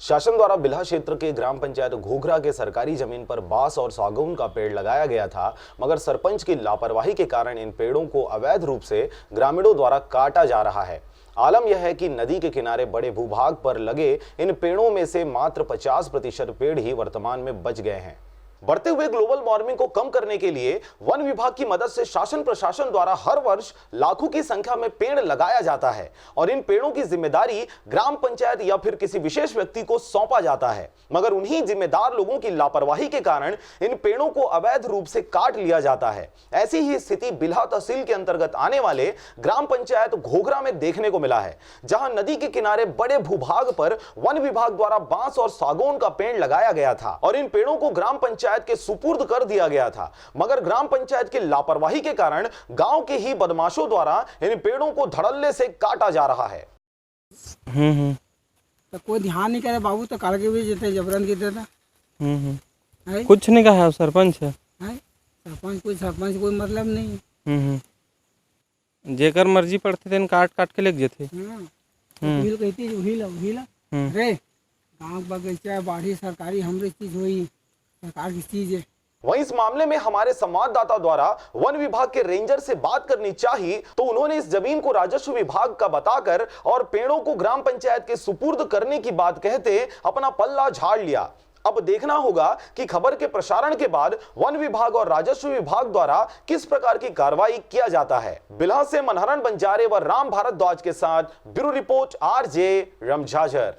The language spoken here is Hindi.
शासन द्वारा बिल्हा क्षेत्र के ग्राम पंचायत घोघरा के सरकारी जमीन पर बांस और सागौन का पेड़ लगाया गया था, मगर सरपंच की लापरवाही के कारण इन पेड़ों को अवैध रूप से ग्रामीणों द्वारा काटा जा रहा है। आलम यह है कि नदी के किनारे बड़े भूभाग पर लगे इन पेड़ों में से मात्र 50% पेड़ ही वर्तमान में बच गए हैं। बढ़ते हुए ग्लोबल वार्मिंग को कम करने के लिए वन विभाग की मदद से शासन प्रशासन द्वारा हर वर्ष लाखों की संख्या में पेड़ लगाया जाता है और इन पेड़ों की जिम्मेदारी ग्राम पंचायत या फिर किसी विशेष व्यक्ति को सौंपा जाता है, मगर उन्हीं जिम्मेदार लोगों की लापरवाही के कारण इन पेड़ों को अवैध रूप से काट लिया जाता है। ऐसी ही स्थिति बिल्हा तहसील के अंतर्गत आने वाले ग्राम पंचायत घोघरा में देखने को मिला है, जहां नदी के किनारे बड़े भूभाग पर वन विभाग द्वारा बांस और सागौन का पेड़ लगाया गया था और इन पेड़ों को ग्राम पंचायत के सुपुर्द कर दिया गया था, मगर ग्राम पंचायत की लापरवाही के कारण गांव के ही बदमाशों द्वारा इन पेड़ों को धड़ल्ले से काटा जा रहा है। तो कोई ध्यान नहीं करे बाबू, तो काल के भी जते जबरन की देता कुछ नहीं कहा सरपंच है सरपंच कोई मतलब नहीं। जेकर मर्जी पड़ते थे काट काट के लेके जेथे। हिल कहती हिल रे गांव बगीचा बाढ़ी सरकारी हमरे चीज हुई, सरकार की चीज है। वहीं इस मामले में हमारे संवाददाता द्वारा वन विभाग के रेंजर से बात करनी चाहिए तो उन्होंने इस जमीन को राजस्व विभाग का बताकर और पेड़ों को ग्राम पंचायत के सुपुर्द करने की बात कहते अपना पल्ला झाड़ लिया। अब देखना होगा कि खबर के प्रसारण के बाद वन विभाग और राजस्व विभाग द्वारा किस प्रकार की कार्रवाई किया जाता है। बिल्हा से मनहरन बंजारे व राम भारद्वाज के साथ ब्यूरो रिपोर्ट RJ रमझाझर।